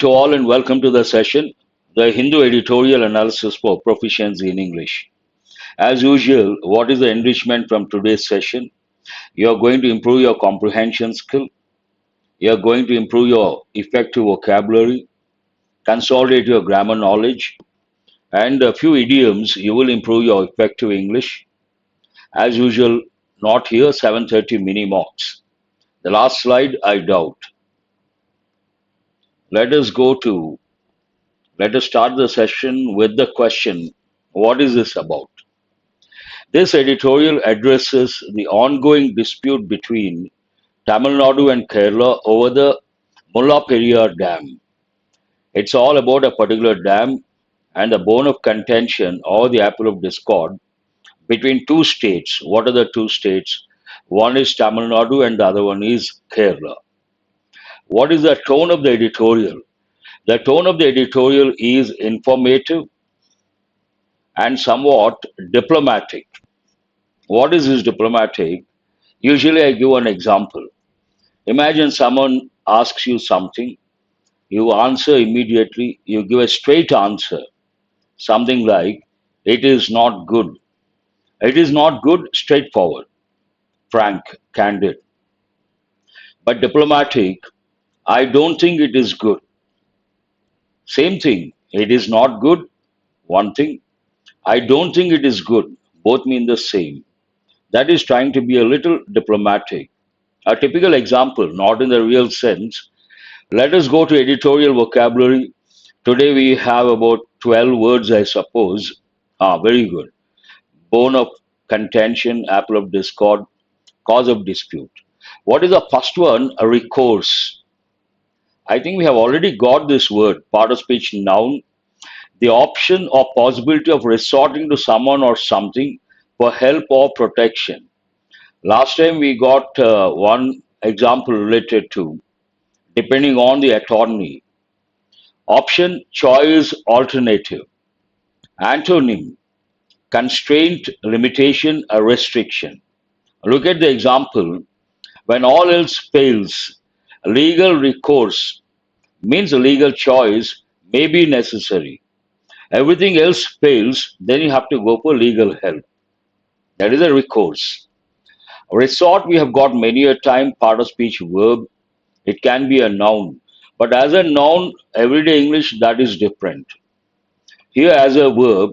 to all and welcome to the session, the Hindu Editorial Analysis for Proficiency in English. As usual, what is the enrichment from today's session? You are going to improve your comprehension skill, you are going to improve your effective vocabulary, consolidate your grammar knowledge, and a few idioms. You will improve your effective English. As usual, not here, 7:30 mini mocks. The last slide, I doubt. Let us go to Let us start the session with the question, what is this about? This editorial addresses the ongoing dispute between Tamil Nadu and Kerala over the Mullaperiyar Dam. It's all about a particular dam and the bone of contention or the apple of discord between two states. What are the two states? One is Tamil Nadu and the other one is Kerala. What is the tone of the editorial? The tone of the editorial is informative and somewhat diplomatic. What is this diplomatic? Usually, I give an example. Imagine someone asks you something, you answer immediately, you give a straight answer, something like, it is not good. It is not good, straightforward, frank, candid. But diplomatic, I don't think it is good. Same thing, it is not good, one thing. I don't think it is good, both mean the same. That is trying to be a little diplomatic. A typical example, not in the real sense. Let us go to editorial vocabulary. Today we have about 12 words, I suppose. Very good. Bone of contention, apple of discord, cause of dispute. What is the first one? A recourse. I think we have already got this word, part of speech noun. The option or possibility of resorting to someone or something for help or protection. Last time we got one example related to depending on the attorney. Option, choice, alternative. Antonym, constraint, limitation, a restriction. Look at the example. When all else fails, legal recourse means a legal choice may be necessary. Everything else fails, then you have to go for legal help. That is a recourse. Resort, we have got many a time, part of speech verb. It can be a noun. But as a noun, everyday English, that is different. Here, as a verb,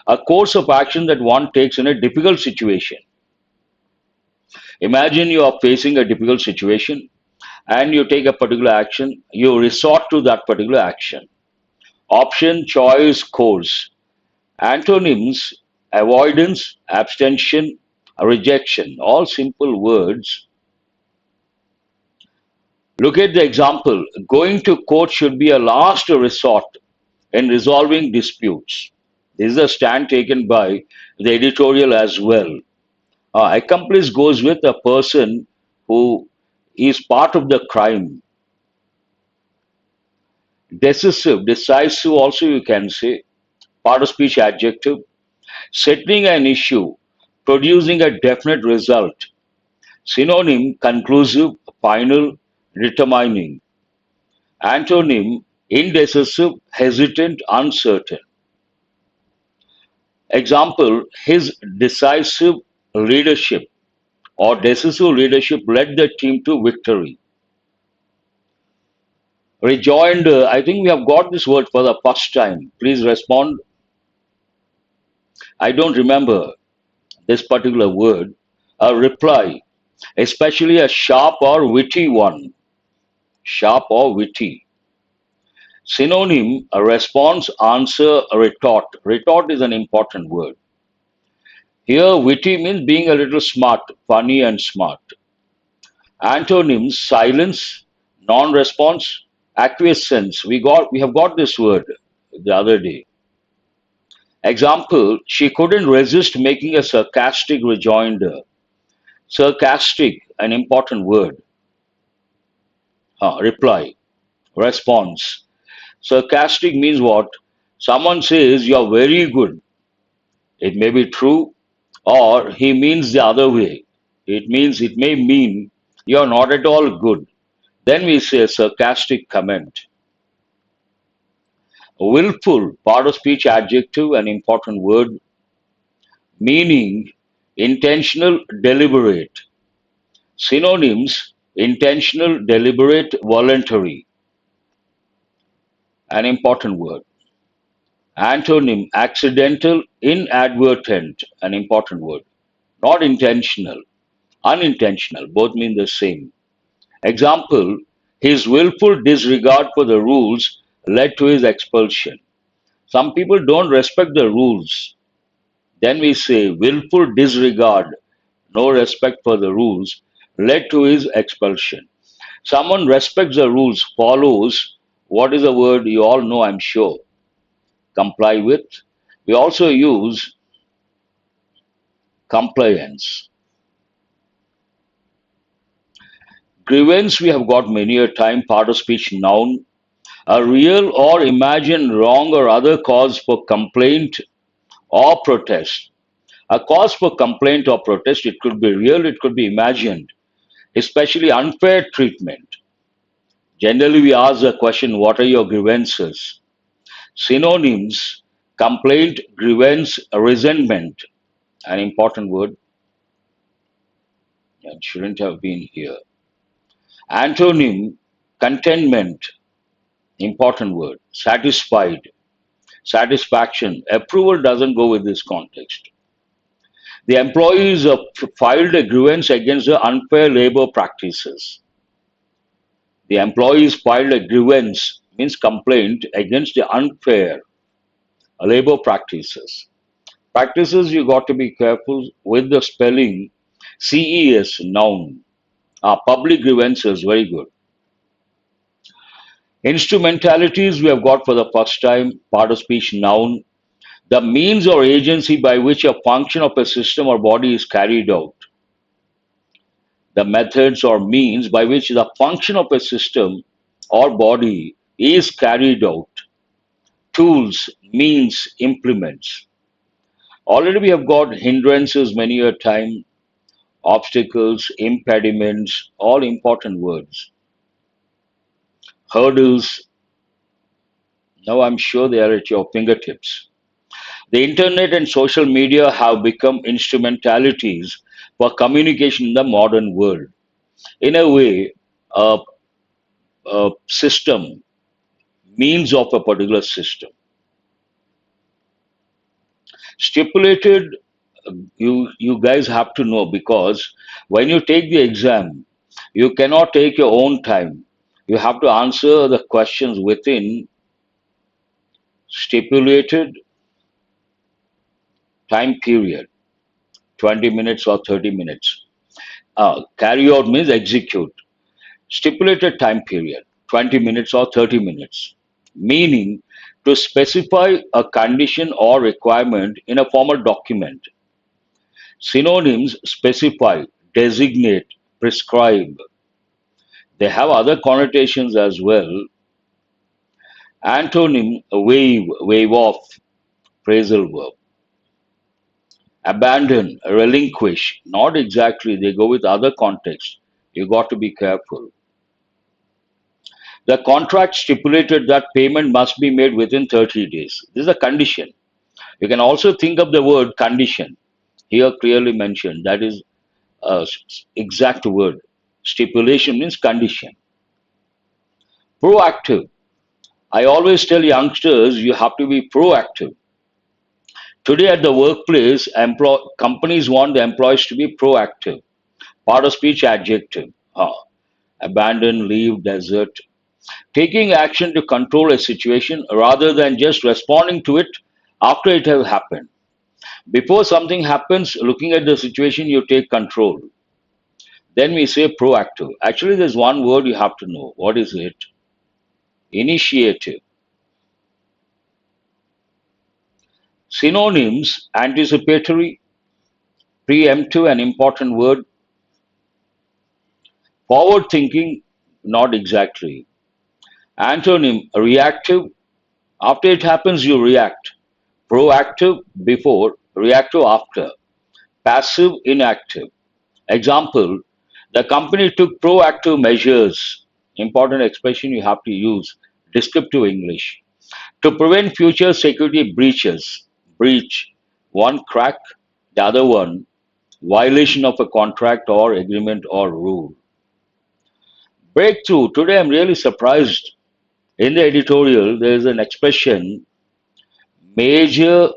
a course of action that one takes in a difficult situation. Imagine you are facing a difficult situation and you take a particular action, you resort to that particular action. Option, choice, course. Antonyms, avoidance, abstention, rejection, all simple words. Look at the example. Going to court should be a last resort in resolving disputes. This is a stand taken by the editorial as well. Accomplice goes with a person who is part of the crime. Decisive also you can say, part of speech adjective. Settling an issue, producing a definite result. Synonym, conclusive, final, determining. Antonym, indecisive, hesitant, uncertain. Example, his decisive leadership or decisive leadership led the team to victory. Rejoinder, I think we have got this word for the first time. Please respond. I don't remember this particular word. A reply, especially a sharp or witty one. Sharp or witty. Synonym, a response, answer, a retort. Retort is an important word. Here, witty means being a little smart, funny and smart. Antonyms, silence, non-response, acquiescence. We have got this word the other day. Example, she couldn't resist making a sarcastic rejoinder. Sarcastic, an important word. Reply, response. Sarcastic means what? Someone says you are very good. It may be true, or he means the other way. It may mean you are not at all good. Then we say a sarcastic comment. Willful, part of speech adjective, an important word, meaning intentional, deliberate. Synonyms: intentional, deliberate, voluntary, an important word. Antonym: accidental, inadvertent, an important word. Not intentional, unintentional, both mean the same. Example: his willful disregard for the rules led to his expulsion. Some people don't respect the rules. Then we say willful disregard, no respect for the rules, led to his expulsion. Someone respects the rules, follows, what is the word you all know, I'm sure, comply with. We also use compliance. Grievance, we have got many a time, part of speech noun, a real or imagined wrong or other cause for complaint or protest. A cause for complaint or protest, it could be real, it could be imagined, especially unfair treatment. Generally, we ask the question, what are your grievances? Synonyms: complaint, grievance, resentment, an important word, it shouldn't have been here. Antonym: contentment, important word, satisfied, satisfaction. Approval doesn't go with this context. The employees have filed a grievance against the unfair labor practices. The employees filed a grievance, means complaint, against the unfair labor practices. Practices, you got to be careful with the spelling. CES, noun. Public grievances, very good. Instrumentalities, we have got for the first time, part of speech noun. The means or agency by which a function of a system or body is carried out. The methods or means by which the function of a system or body is carried out. Tools, means, implements. Already we have got hindrances many a time, obstacles, impediments, all important words. Hurdles, now I'm sure they are at your fingertips. The internet and social media have become instrumentalities for communication in the modern world. In a way, a, a system, means of a particular system. Stipulated, you guys have to know, because when you take the exam, you cannot take your own time. You have to answer the questions within stipulated time period, 20 minutes or 30 minutes. Carry out means execute. Stipulated time period, 20 minutes or 30 minutes. Meaning to specify a condition or requirement in a formal document. Synonyms: specify, designate, prescribe. They have other connotations as well. Antonym: waive, waive off, phrasal verb. Abandon, relinquish. Not exactly, they go with other context. You got to be careful. The contract stipulated that payment must be made within 30 days. This is a condition. You can also think of the word condition. Here clearly mentioned. That is exact word. Stipulation means condition. Proactive. I always tell youngsters you have to be proactive. Today at the workplace, companies want the employees to be proactive. Part of speech adjective. Abandon, leave, desert. Taking action to control a situation rather than just responding to it after it has happened. Before something happens, looking at the situation, you take control. Then we say proactive. Actually, there's one word you have to know. What is it? Initiative. Synonyms: anticipatory, preemptive, an important word. Forward thinking, not exactly. Antonym: reactive. After it happens, you react. Proactive, before, reactive, after. Passive, inactive. Example: the company took proactive measures. Important expression you have to use. Descriptive English. To prevent future security breach, one crack, the other one, violation of a contract or agreement or rule. Breakthrough. Today I'm really surprised. In the editorial, there is an expression major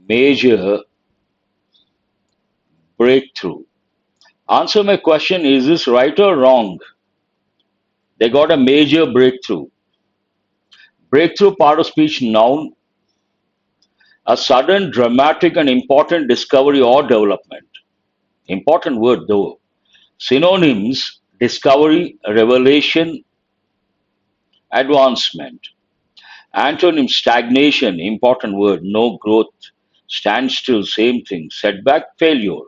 major breakthrough. Answer my question, is this right or wrong? They got a major breakthrough. Breakthrough part of speech noun, a sudden, dramatic, and important discovery or development. Important word though. Synonyms discovery, revelation, advancement. Antonym stagnation, important word, no growth, standstill, same thing, setback, failure.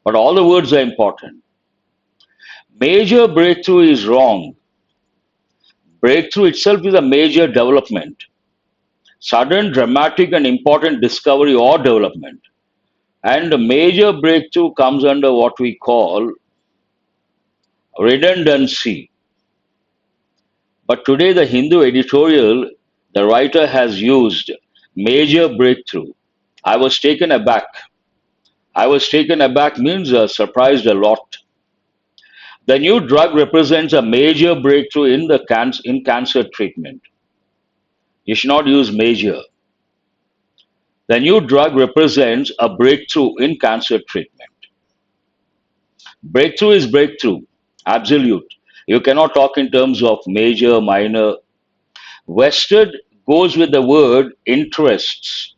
But all the words are important. Major breakthrough is wrong. Breakthrough itself is a major development, sudden, dramatic, and important discovery or development. And a major breakthrough comes under what we call redundancy. But today, the Hindu editorial, the writer has used major breakthrough. I was taken aback. I was taken aback means surprised a lot. The new drug represents a major breakthrough in in cancer treatment. You should not use major. The new drug represents a breakthrough in cancer treatment. Breakthrough is breakthrough, absolute. You cannot talk in terms of major, minor. Vested goes with the word interests.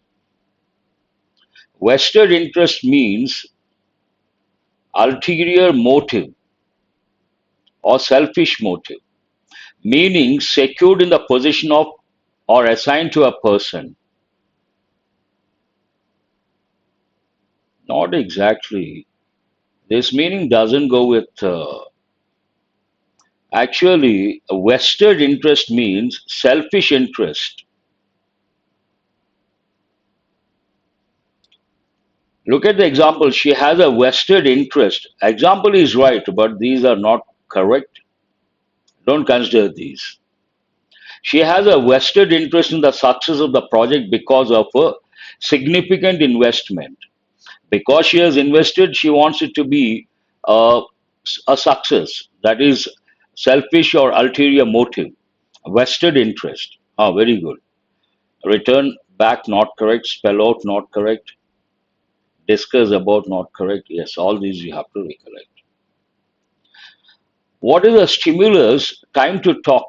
Vested interest means ulterior motive or selfish motive, meaning secured in the possession of or assigned to a person. Not exactly. This meaning doesn't go with. Actually, a vested interest means selfish interest. Look at the example. She has a vested interest. Example is right, but these are not correct. Don't consider these. She has a vested interest in the success of the project because of a significant investment. Because she has invested, she wants it to be a, a success. That is selfish or ulterior motive. Vested interest. Ah, very good. Return back not correct. Spell out not correct. Discuss about not correct. Yes, all these you have to recollect. What is a stimulus? Time to talk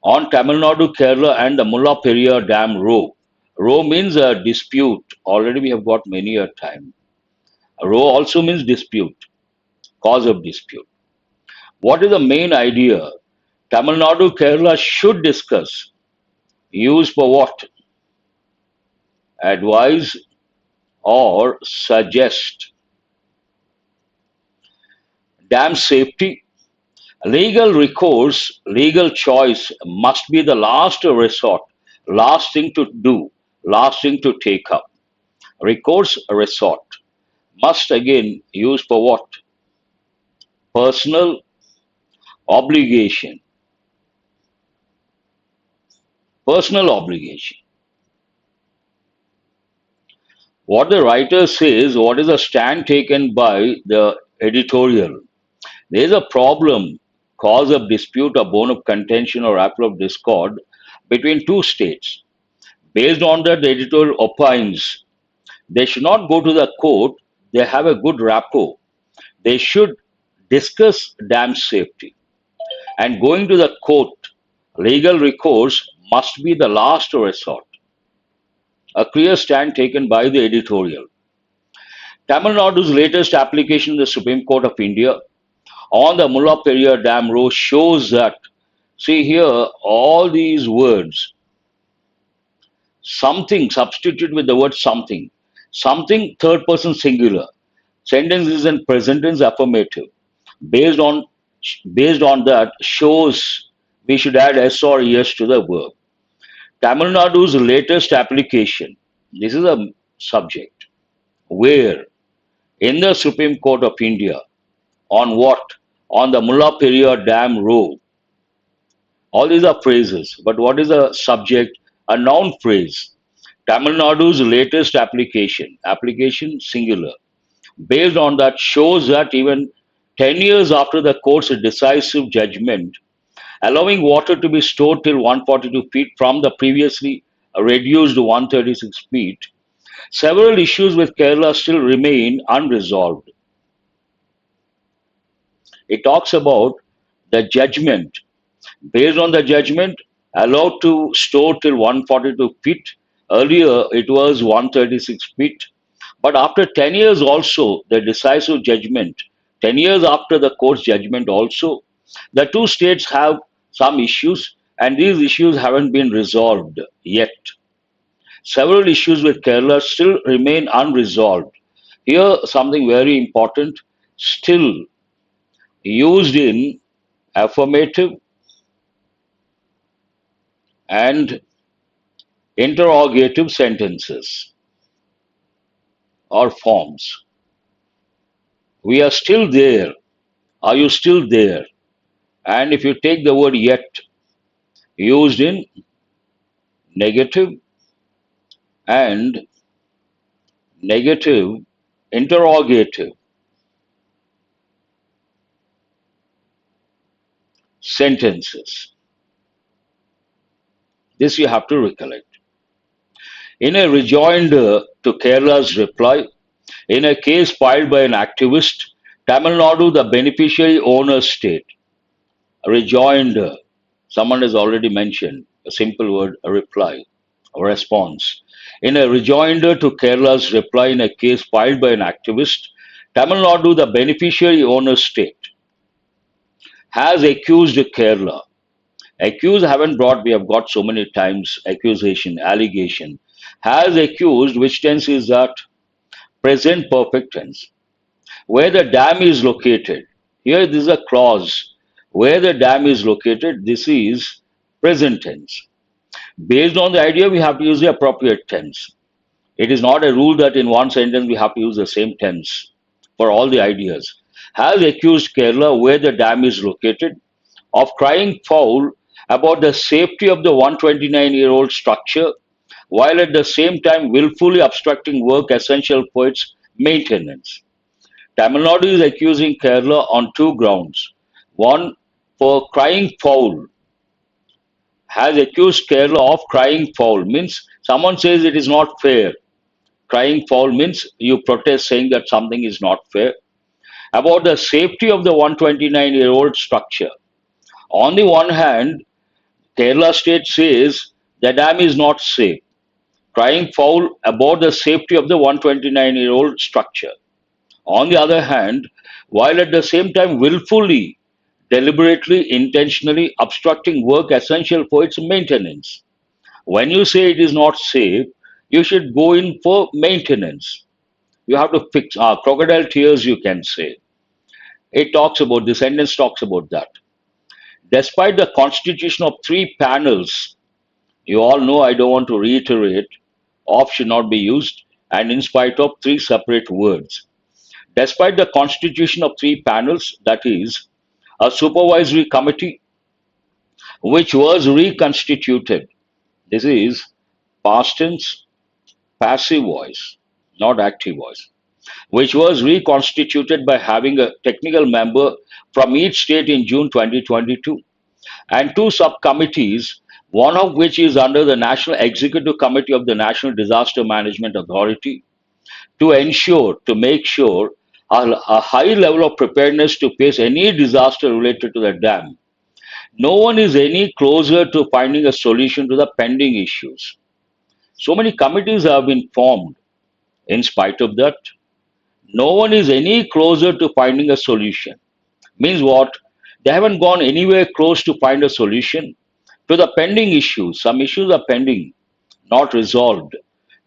on Tamil Nadu, Kerala, and the Mulla Periyar Dam row. Row means a dispute. Already we have got many a time. Row also means dispute, cause of dispute. What is the main idea? Tamil Nadu, Kerala should discuss. Use for what? Advise or suggest. Dam safety. Legal recourse, legal choice must be the last resort, last thing to do, last thing to take up. Recourse, resort. Must again use for what? Personal obligation. Personal obligation. What the writer says, what is the stand taken by the editorial? There is a problem, cause of dispute, or bone of contention, or apple of discord between two states. Based on that, the editorial opines they should not go to the court, they have a good rapport. They should discuss dam safety. And going to the court, legal recourse must be the last resort. A clear stand taken by the editorial. Tamil Nadu's latest application in the Supreme Court of India on the Mulla Periyar Dam row shows that, see here, all these words, something, substitute with the word something. Something, third person singular. Sentence is in present tense affirmative. Based on based on that shows we should add s or es to the verb. Tamil Nadu's latest application. This is a subject. Where in the Supreme Court of India on what? on the Mullaperiya Dam row. All these are phrases, but what is a subject? A noun phrase. Tamil Nadu's latest application singular. Based on that, shows that even 10 years after the court's decisive judgment, allowing water to be stored till 142 feet from the previously reduced 136 feet, several issues with Kerala still remain unresolved. It talks about the judgment. Based on the judgment, allowed to store till 142 feet. Earlier, it was 136 feet. But after 10 years also, the decisive judgment, 10 years after the court's judgment also, the two states have some issues, and these issues haven't been resolved yet. Several issues with Kerala still remain unresolved. Here, something very important, still used in affirmative and interrogative sentences or forms. We are still there. Are you still there? And if you take the word yet, used in negative and negative interrogative sentences. This you have to recollect. In a rejoinder to Kerala's reply, in a case filed by an activist, Tamil Nadu, the beneficiary owner state, a rejoinder, someone has already mentioned, a simple word, a reply, a response. In a rejoinder to Kerala's reply in a case filed by an activist, Tamil Nadu, the beneficiary owner state, has accused Kerala. Accused haven't brought, we have got so many times accusation, allegation. Has accused, which tense is that? Present perfect tense. Where the dam is located. Here this is a clause. Where the dam is located, this is present tense. Based on the idea, we have to use the appropriate tense. It is not a rule that in one sentence we have to use the same tense for all the ideas. Has accused Kerala, where the dam is located, of crying foul about the safety of the 129-year-old structure, while at the same time willfully obstructing work essential for its maintenance. Tamil Nadu is accusing Kerala on two grounds. One, for crying foul, has accused Kerala of crying foul, means someone says it is not fair. Crying foul means you protest saying that something is not fair. About the safety of the 129-year-old structure. On the one hand, Kerala state says the dam is not safe, crying foul about the safety of the 129-year-old structure. On the other hand, while at the same time willfully, deliberately, intentionally obstructing work essential for its maintenance. When you say it is not safe, you should go in for maintenance. You have to fix crocodile tears, you can say. It talks about, the sentence talks about that. Despite the constitution of three panels, you all know I don't want to reiterate, of should not be used, and in spite of three separate words. Despite the constitution of three panels, that is, a supervisory committee which was reconstituted. This is past tense, passive voice, not active voice, which was reconstituted by having a technical member from each state in June 2022, and two subcommittees, one of which is under the National Executive Committee of the National Disaster Management Authority, to make sure a high level of preparedness to face any disaster related to the dam. No one is any closer to finding a solution to the pending issues. So many committees have been formed. In spite of that, no one is any closer to finding a solution. Means what? They haven't gone anywhere close to find a solution to the pending issues. Some issues are pending, not resolved,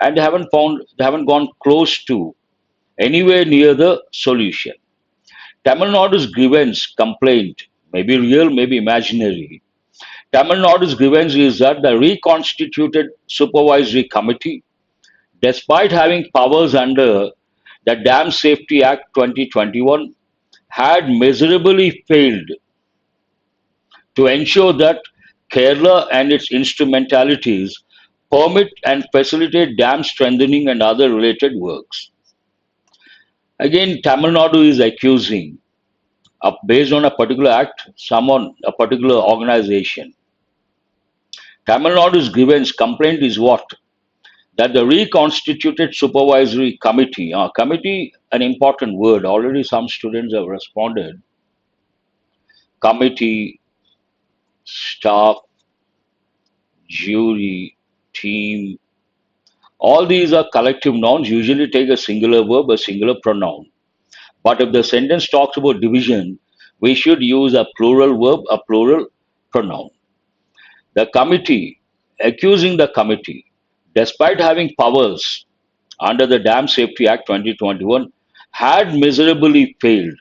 and they haven't gone close to anywhere near the solution. Tamil Nadu's grievance complaint may be real, may be imaginary. Tamil Nadu's grievance is that the reconstituted supervisory committee, despite having powers under the Dam Safety Act 2021, had miserably failed to ensure that Kerala and its instrumentalities permit and facilitate dam strengthening and other related works. Again, Tamil Nadu is accusing, based on a particular act, someone, a particular organization. Tamil Nadu's grievance complaint is what? That the reconstituted supervisory committee, committee, an important word, already some students have responded. Committee, staff, jury, team, all these are collective nouns, usually take a singular verb, a singular pronoun. But if the sentence talks about division, we should use a plural verb, a plural pronoun. The committee, accusing the committee, despite having powers under the Dam Safety Act 2021, had miserably failed,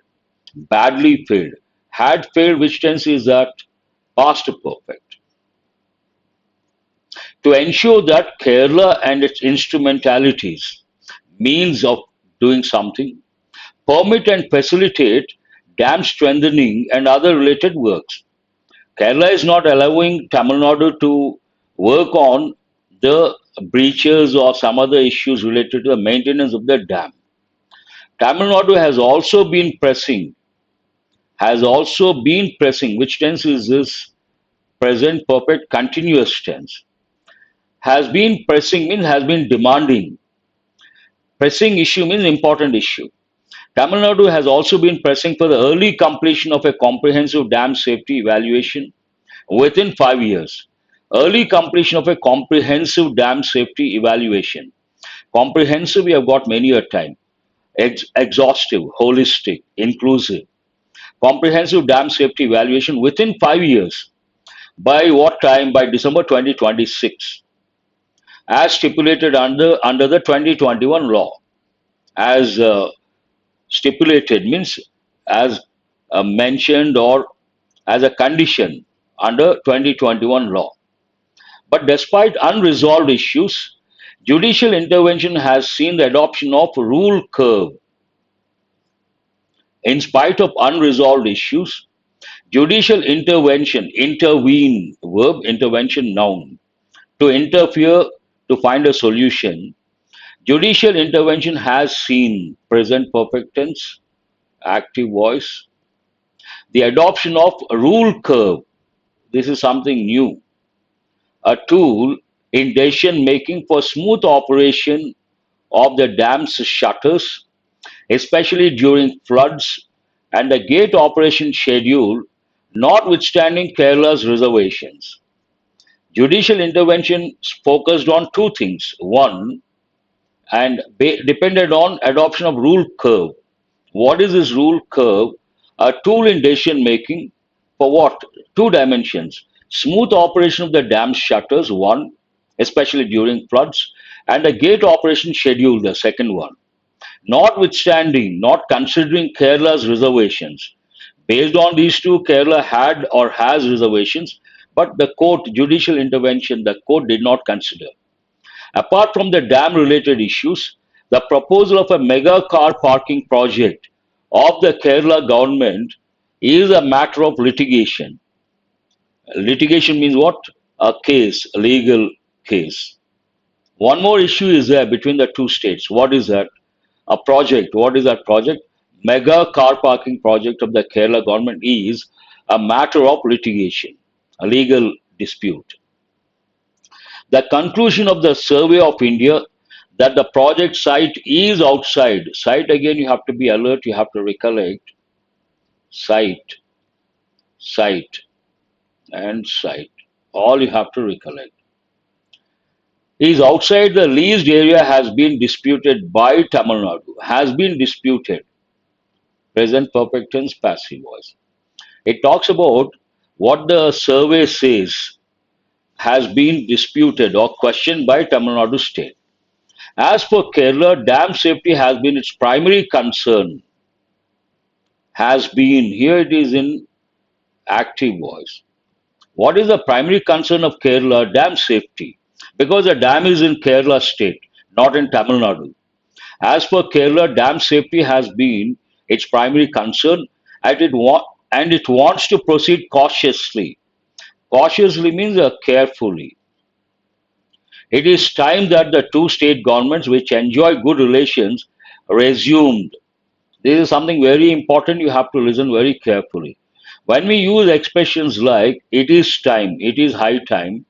badly failed. Had failed, which tense is that? Past perfect. To ensure that Kerala and its instrumentalities, means of doing something, permit and facilitate dam strengthening and other related works. Kerala is not allowing Tamil Nadu to work on the breaches or some other issues related to the maintenance of the dam. Tamil Nadu has also been pressing, which tense is this? Present perfect continuous tense. Has been pressing means has been demanding. Pressing issue means important issue. Tamil Nadu has also been pressing for the early completion of a comprehensive dam safety evaluation within 5 years. Early completion of a comprehensive dam safety evaluation. Comprehensive, we have got many a time. Exhaustive, holistic, inclusive. Comprehensive dam safety evaluation within 5 years. By what time? By December 2026, as stipulated under the 2021 law. As stipulated means as mentioned or as a condition under 2021 law. But despite unresolved issues, judicial intervention has seen the adoption of rule curve. In spite of unresolved issues, judicial intervention, intervene, verb, intervention, noun, to interfere to find a solution. Judicial intervention has seen, present perfect tense, active voice, the adoption of rule curve. This is something new. A tool in decision making for smooth operation of the dam's shutters, especially during floods, and the gate operation schedule, notwithstanding Kerala's reservations. Judicial intervention focused on two things. One, and depended on adoption of rule curve. What is this rule curve? A tool in decision making for what? Two dimensions. Smooth operation of the dam shutters, one, especially during floods, and the gate operation schedule, the second one. Notwithstanding, not considering Kerala's reservations. Based on these two, Kerala had or has reservations, but the court, judicial intervention, the court did not consider. Apart from the dam related issues, the proposal of a mega car parking project of the Kerala government is a matter of litigation. Litigation means what? A case, a legal case. One more issue is there between the two states. What is that? A project. What is that project? Mega car parking project of the Kerala government is a matter of litigation, a legal dispute. The conclusion of the Survey of India that the project site is outside. Site, again, you have to be alert, you have to recollect. Site, site, and site. All you have to recollect. Is outside the leased area has been disputed by Tamil Nadu. Has been disputed. Present perfect tense, passive voice. It talks about what the survey says has been disputed or questioned by Tamil Nadu state. As for Kerala, dam safety has been its primary concern. Has been, here it is in active voice. What is the primary concern of Kerala? Dam safety. Because the dam is in Kerala state, not in Tamil Nadu. As for Kerala, dam safety has been its primary concern and it wants to proceed cautiously. Cautiously means carefully. It is time that the two state governments which enjoy good relations resumed. This is something very important. You have to listen very carefully. When we use expressions like it is time, it is high time,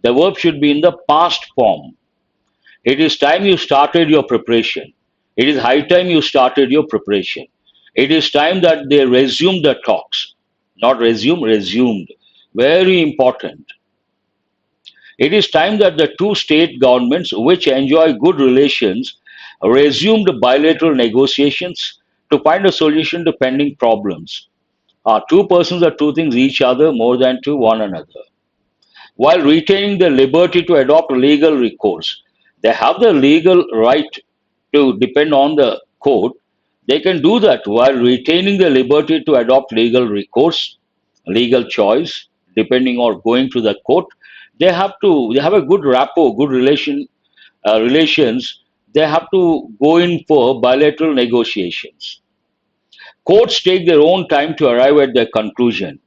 the verb should be in the past form. It is time you started your preparation. It is high time you started your preparation. It is time that they resume the talks. Not resume, resumed. Very important. It is time that the two state governments, which enjoy good relations, resumed bilateral negotiations to find a solution to pending problems. Two persons are two things each other more than to one another, while retaining the liberty to adopt legal recourse. They have the legal right to depend on the court. They can do that while retaining the liberty to adopt legal recourse, legal choice, depending on going to the court. They have a good rapport, good relations. They have to go in for bilateral negotiations. Courts take their own time to arrive at their conclusion.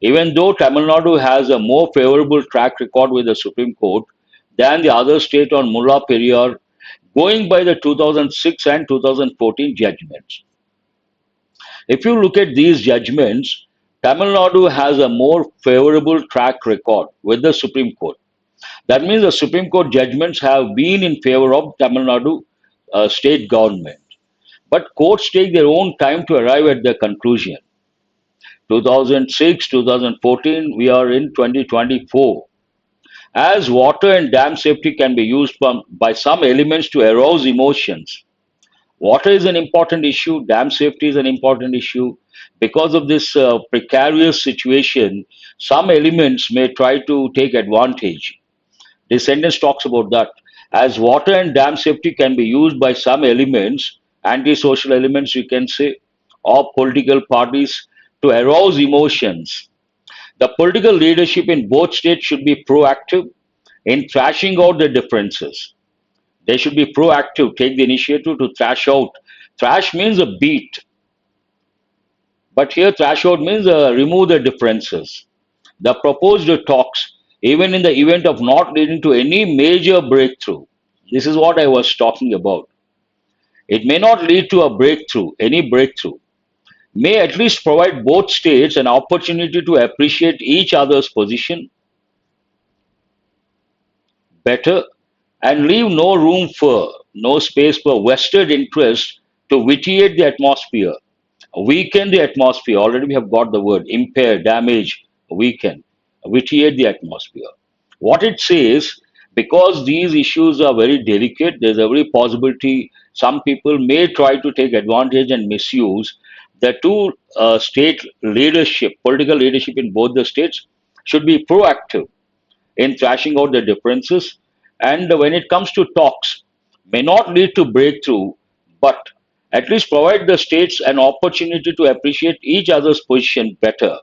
Even though Tamil Nadu has a more favorable track record with the Supreme Court than the other state on Mulla Periyar, going by the 2006 and 2014 judgments. If you look at these judgments, Tamil Nadu has a more favorable track record with the Supreme Court. That means the Supreme Court judgments have been in favor of Tamil Nadu state government. But courts take their own time to arrive at their conclusion. 2006, 2014, we are in 2024. As water and dam safety can be used by some elements to arouse emotions, water is an important issue, dam safety is an important issue. Because of this precarious situation, some elements may try to take advantage. This sentence talks about that. As water and dam safety can be used by some elements, antisocial elements, you can say, or political parties to arouse emotions. The political leadership in both states should be proactive in thrashing out the differences. They should be proactive, take the initiative to thrash out. Thrash means a beat, but here thrash out means remove the differences. The proposed talks, even in the event of not leading to any major breakthrough, this is what I was talking about. It may not lead to a breakthrough, any breakthrough, may at least provide both states an opportunity to appreciate each other's position better and leave no space for vested interest to vitiate the atmosphere, weaken the atmosphere. Already we have got the word impair, damage, weaken, vitiate the atmosphere. What it says, because these issues are very delicate, there's every possibility some people may try to take advantage and misuse. The two state leadership, political leadership in both the states, should be proactive in thrashing out the differences. And when it comes to talks, may not lead to breakthrough, but at least provide the states an opportunity to appreciate each other's position better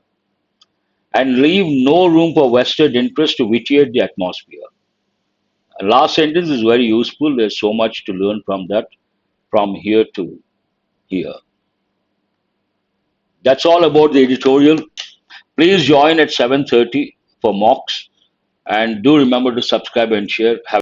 and leave no room for vested interest to vitiate the atmosphere. Last sentence is very useful. There's so much to learn from that, from here to here. That's all about the editorial. Please join at 7:30 for mocks, and do remember to subscribe and share. Have